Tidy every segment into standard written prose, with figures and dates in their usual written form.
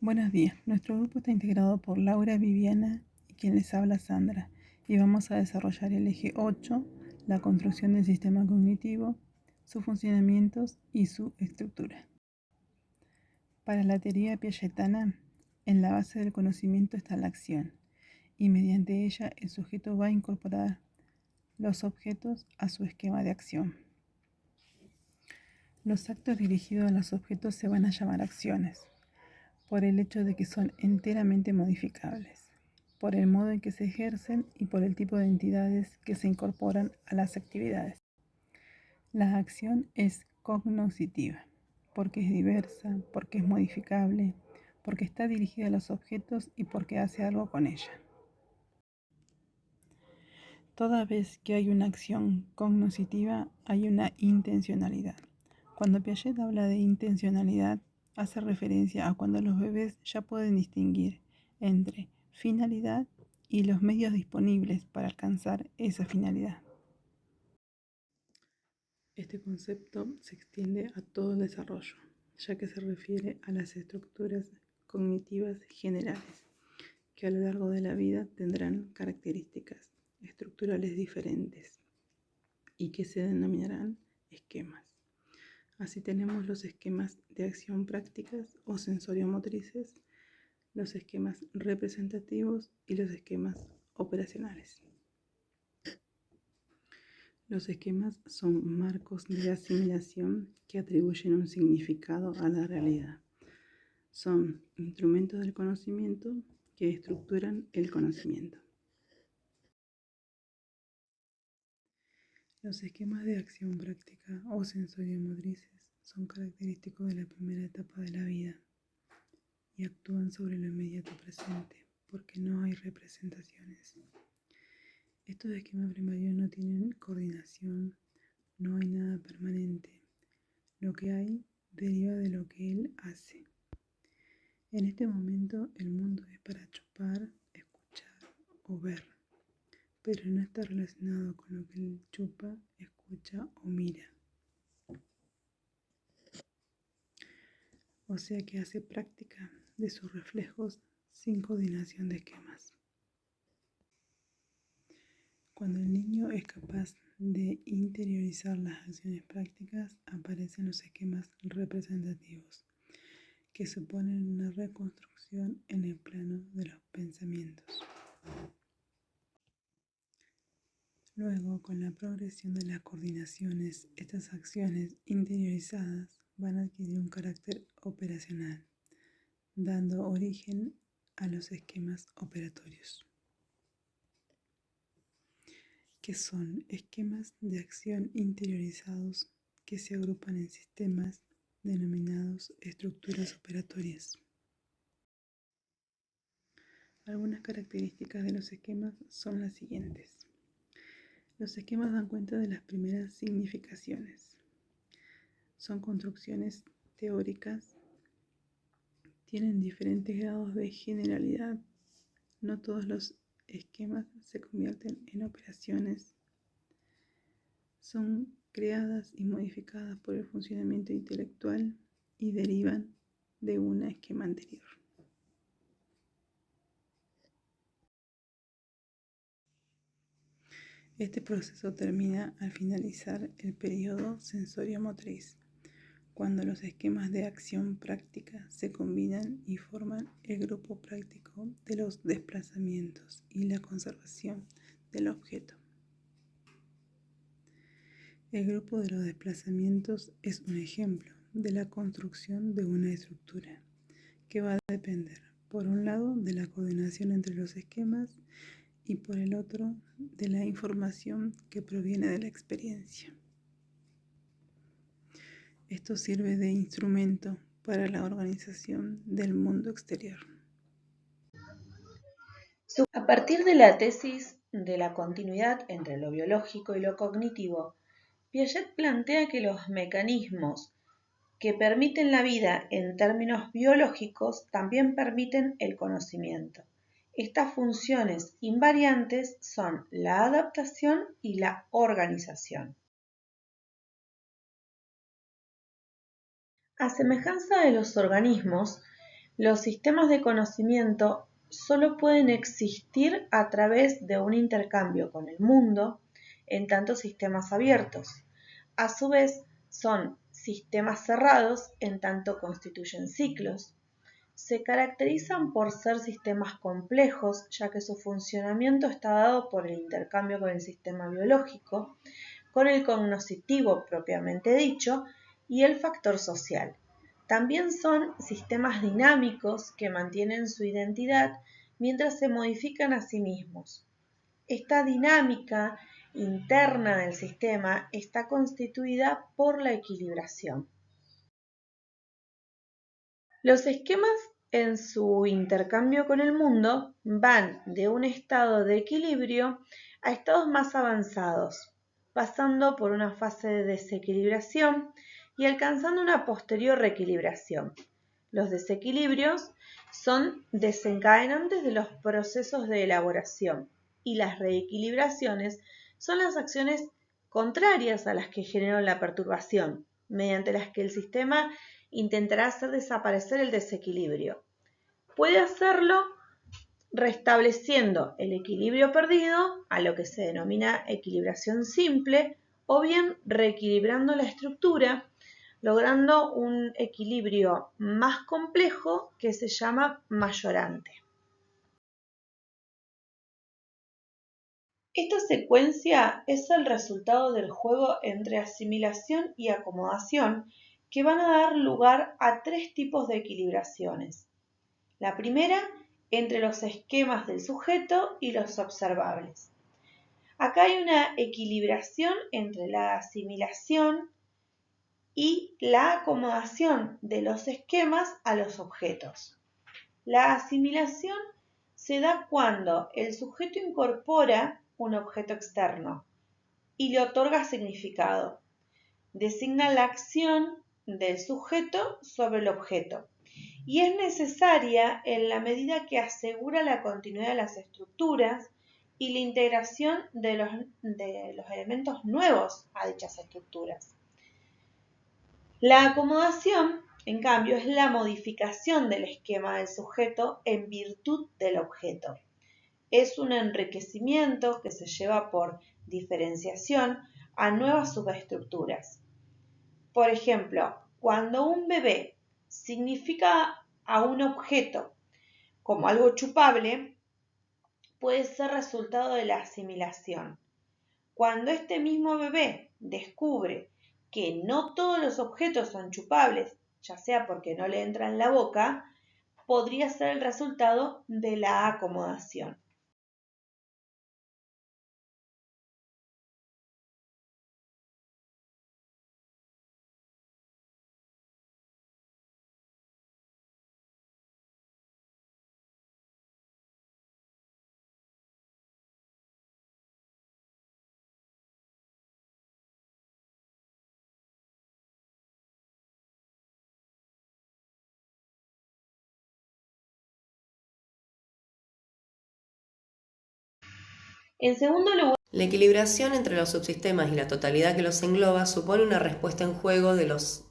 Buenos días, nuestro grupo está integrado por Laura, Viviana y quien les habla Sandra, y vamos a desarrollar el eje 8, la construcción del sistema cognitivo, sus funcionamientos y su estructura. Para la teoría piagetana, en la base del conocimiento está la acción, y mediante ella el sujeto va a incorporar los objetos a su esquema de acción. Los actos dirigidos a los objetos se van a llamar acciones, por el hecho de que son enteramente modificables, por el modo en que se ejercen y por el tipo de entidades que se incorporan a las actividades. La acción es cognoscitiva, porque es diversa, porque es modificable, porque está dirigida a los objetos y porque hace algo con ella. Toda vez que hay una acción cognoscitiva, hay una intencionalidad. Cuando Piaget habla de intencionalidad, hace referencia a cuando los bebés ya pueden distinguir entre finalidad y los medios disponibles para alcanzar esa finalidad. Este concepto se extiende a todo el desarrollo, ya que se refiere a las estructuras cognitivas generales, que a lo largo de la vida tendrán características estructurales diferentes y que se denominarán esquemas. Así tenemos los esquemas de acción prácticas o sensoriomotrices, los esquemas representativos y los esquemas operacionales. Los esquemas son marcos de asimilación que atribuyen un significado a la realidad. Son instrumentos del conocimiento que estructuran el conocimiento. Los esquemas de acción práctica o sensoriomotrices son característicos de la primera etapa de la vida y actúan sobre lo inmediato presente porque no hay representaciones. Estos esquemas primarios no tienen coordinación, no hay nada permanente. Lo que hay deriva de lo que él hace. En este momento el mundo es para chupar, escuchar o ver, pero no está relacionado con lo que él chupa, escucha o mira. O sea que hace práctica de sus reflejos sin coordinación de esquemas. Cuando el niño es capaz de interiorizar las acciones prácticas, aparecen los esquemas representativos, que suponen una reconstrucción en el plano de los pensamientos. Luego, con la progresión de las coordinaciones, estas acciones interiorizadas van a adquirir un carácter operacional, dando origen a los esquemas operatorios, que son esquemas de acción interiorizados que se agrupan en sistemas denominados estructuras operatorias. Algunas características de los esquemas son las siguientes. Los esquemas dan cuenta de las primeras significaciones. Son construcciones teóricas, tienen diferentes grados de generalidad. No todos los esquemas se convierten en operaciones. Son creadas y modificadas por el funcionamiento intelectual y derivan de un esquema anterior. Este proceso termina al finalizar el periodo sensoriomotriz, cuando los esquemas de acción práctica se combinan y forman el grupo práctico de los desplazamientos y la conservación del objeto. El grupo de los desplazamientos es un ejemplo de la construcción de una estructura que va a depender, por un lado, de la coordinación entre los esquemas y por el otro, de la información que proviene de la experiencia. Esto sirve de instrumento para la organización del mundo exterior. A partir de la tesis de la continuidad entre lo biológico y lo cognitivo, Piaget plantea que los mecanismos que permiten la vida en términos biológicos también permiten el conocimiento. Estas funciones invariantes son la adaptación y la organización. A semejanza de los organismos, Los sistemas de conocimiento solo pueden existir a través de un intercambio con el mundo en tanto sistemas abiertos. A su vez, son sistemas cerrados en tanto constituyen ciclos. Se caracterizan por ser sistemas complejos, ya que su funcionamiento está dado por el intercambio con el sistema biológico, con el cognoscitivo propiamente dicho y el factor social. También son sistemas dinámicos que mantienen su identidad mientras se modifican a sí mismos. Esta dinámica interna del sistema está constituida por la equilibración. Los esquemas en su intercambio con el mundo van de un estado de equilibrio a estados más avanzados, pasando por una fase de desequilibración y alcanzando una posterior reequilibración. Los desequilibrios son desencadenantes de los procesos de elaboración y las reequilibraciones son las acciones contrarias a las que generan la perturbación, mediante las que el sistema intentará hacer desaparecer el desequilibrio. Puede hacerlo restableciendo el equilibrio perdido, a lo que se denomina equilibración simple, o bien reequilibrando la estructura, logrando un equilibrio más complejo que se llama mayorante. Esta secuencia es el resultado del juego entre asimilación y acomodación, que van a dar lugar a tres tipos de equilibraciones. La primera, entre los esquemas del sujeto y los observables. Acá hay una equilibración entre la asimilación y la acomodación de los esquemas a los objetos. La asimilación se da cuando el sujeto incorpora un objeto externo y le otorga significado. Designa la acción del sujeto sobre el objeto y es necesaria en la medida que asegura la continuidad de las estructuras y la integración de los elementos nuevos a dichas estructuras. La acomodación, en cambio, es la modificación del esquema del sujeto en virtud del objeto. Es un enriquecimiento que se lleva por diferenciación a nuevas subestructuras. Por ejemplo, cuando un bebé significa a un objeto como algo chupable, puede ser resultado de la asimilación. Cuando este mismo bebé descubre que no todos los objetos son chupables, ya sea porque no le entra en la boca, podría ser el resultado de la acomodación. En segundo lugar, la equilibración entre los subsistemas y la totalidad que los engloba supone una respuesta en juego de los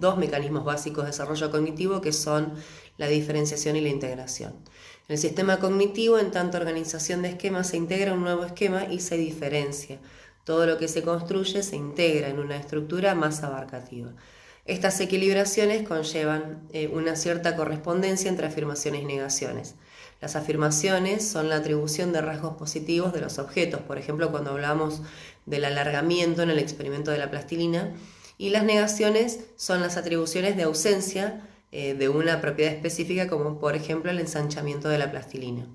dos mecanismos básicos de desarrollo cognitivo, que son la diferenciación y la integración. En el sistema cognitivo, en tanto organización de esquemas, se integra un nuevo esquema y se diferencia. Todo lo que se construye se integra en una estructura más abarcativa. Estas equilibraciones conllevan una cierta correspondencia entre afirmaciones y negaciones. Las afirmaciones son la atribución de rasgos positivos de los objetos, por ejemplo, cuando hablamos del alargamiento en el experimento de la plastilina, y las negaciones son las atribuciones de ausencia de una propiedad específica, como por ejemplo el ensanchamiento de la plastilina.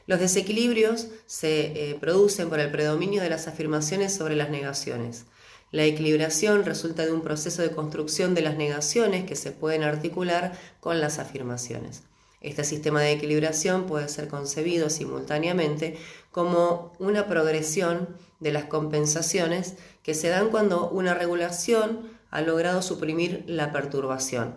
Los desequilibrios se producen por el predominio de las afirmaciones sobre las negaciones. La equilibración resulta de un proceso de construcción de las negaciones que se pueden articular con las afirmaciones. Este sistema de equilibración puede ser concebido simultáneamente como una progresión de las compensaciones que se dan cuando una regulación ha logrado suprimir la perturbación.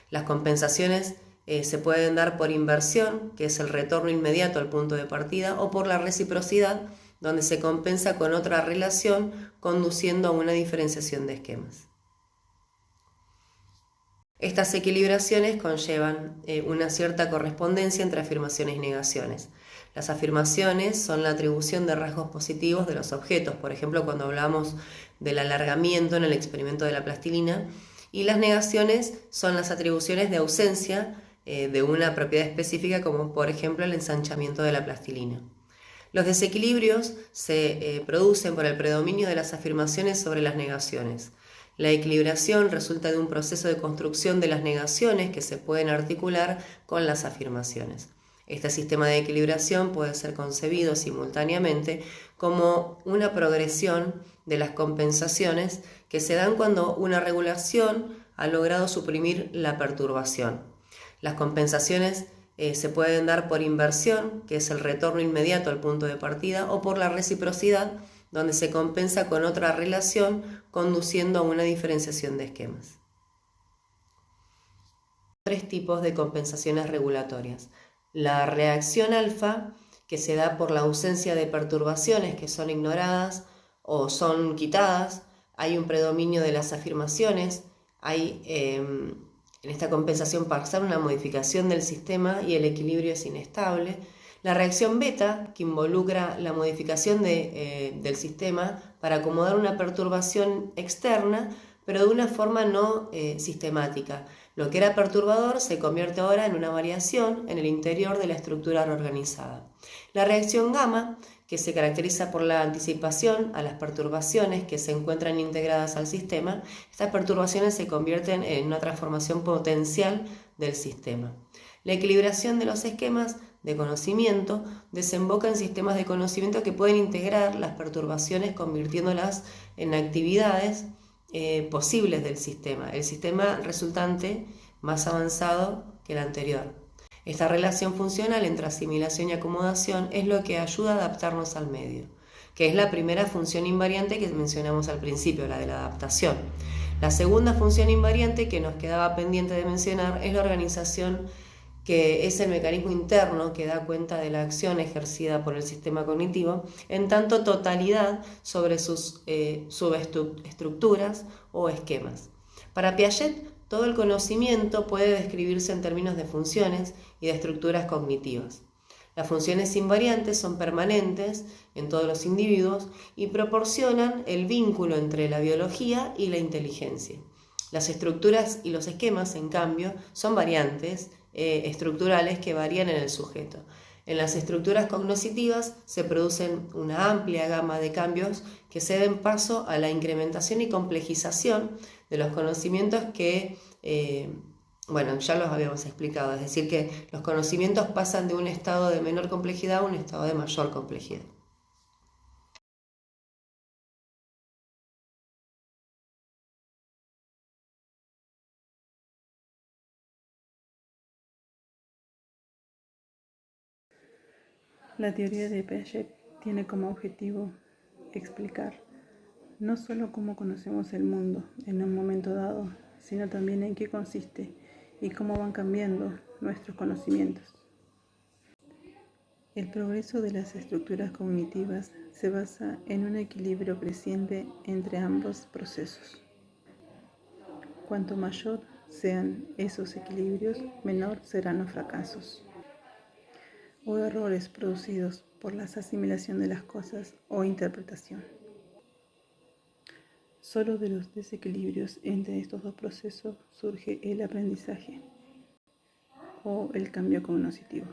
Las compensaciones se pueden dar por inversión, que es el retorno inmediato al punto de partida, o por la reciprocidad, donde se compensa con otra relación, conduciendo a una diferenciación de esquemas. Estas equilibraciones conllevan una cierta correspondencia entre afirmaciones y negaciones. Las afirmaciones son la atribución de rasgos positivos de los objetos, por ejemplo, cuando hablamos del alargamiento en el experimento de la plastilina, y las negaciones son las atribuciones de ausencia de una propiedad específica, como por ejemplo el ensanchamiento de la plastilina. Los desequilibrios se producen por el predominio de las afirmaciones sobre las negaciones. La equilibración resulta de un proceso de construcción de las negaciones que se pueden articular con las afirmaciones. Este sistema de equilibración puede ser concebido simultáneamente como una progresión de las compensaciones que se dan cuando una regulación ha logrado suprimir la perturbación. Las compensaciones se pueden dar por inversión, que es el retorno inmediato al punto de partida, o por la reciprocidad, donde se compensa con otra relación, conduciendo a una diferenciación de esquemas. Tres tipos de compensaciones regulatorias. La reacción alfa, que se da por la ausencia de perturbaciones que son ignoradas o son quitadas. Hay un predominio de las afirmaciones, hay en esta compensación pasa una modificación del sistema y el equilibrio es inestable. La reacción beta, que involucra la modificación del sistema para acomodar una perturbación externa, pero de una forma no sistemática. Lo que era perturbador se convierte ahora en una variación en el interior de la estructura reorganizada. La reacción gamma, que se caracteriza por la anticipación a las perturbaciones que se encuentran integradas al sistema, estas perturbaciones se convierten en una transformación potencial del sistema. La equilibración de los esquemas de conocimiento desemboca en sistemas de conocimiento que pueden integrar las perturbaciones convirtiéndolas en actividades posibles del sistema, el sistema resultante más avanzado que el anterior. Esta relación funcional entre asimilación y acomodación es lo que ayuda a adaptarnos al medio, que es la primera función invariante que mencionamos al principio, la de la adaptación. La segunda función invariante que nos quedaba pendiente de mencionar es la organización, que es el mecanismo interno que da cuenta de la acción ejercida por el sistema cognitivo, en tanto totalidad sobre sus subestructuras o esquemas. Para Piaget, todo el conocimiento puede describirse en términos de funciones y de estructuras cognitivas. Las funciones invariantes son permanentes en todos los individuos y proporcionan el vínculo entre la biología y la inteligencia. Las estructuras y los esquemas, en cambio, son variantes estructurales que varían en el sujeto. En las estructuras cognitivas se producen una amplia gama de cambios que ceden paso a la incrementación y complejización de los conocimientos que, ya los habíamos explicado, es decir, que los conocimientos pasan de un estado de menor complejidad a un estado de mayor complejidad. La teoría de Piaget tiene como objetivo explicar no solo cómo conocemos el mundo en un momento dado, sino también en qué consiste y cómo van cambiando nuestros conocimientos. El progreso de las estructuras cognitivas se basa en un equilibrio creciente entre ambos procesos. Cuanto mayor sean esos equilibrios, menor serán los fracasos o errores producidos por la asimilación de las cosas o interpretación. Solo de los desequilibrios entre estos dos procesos surge el aprendizaje o el cambio cognitivo.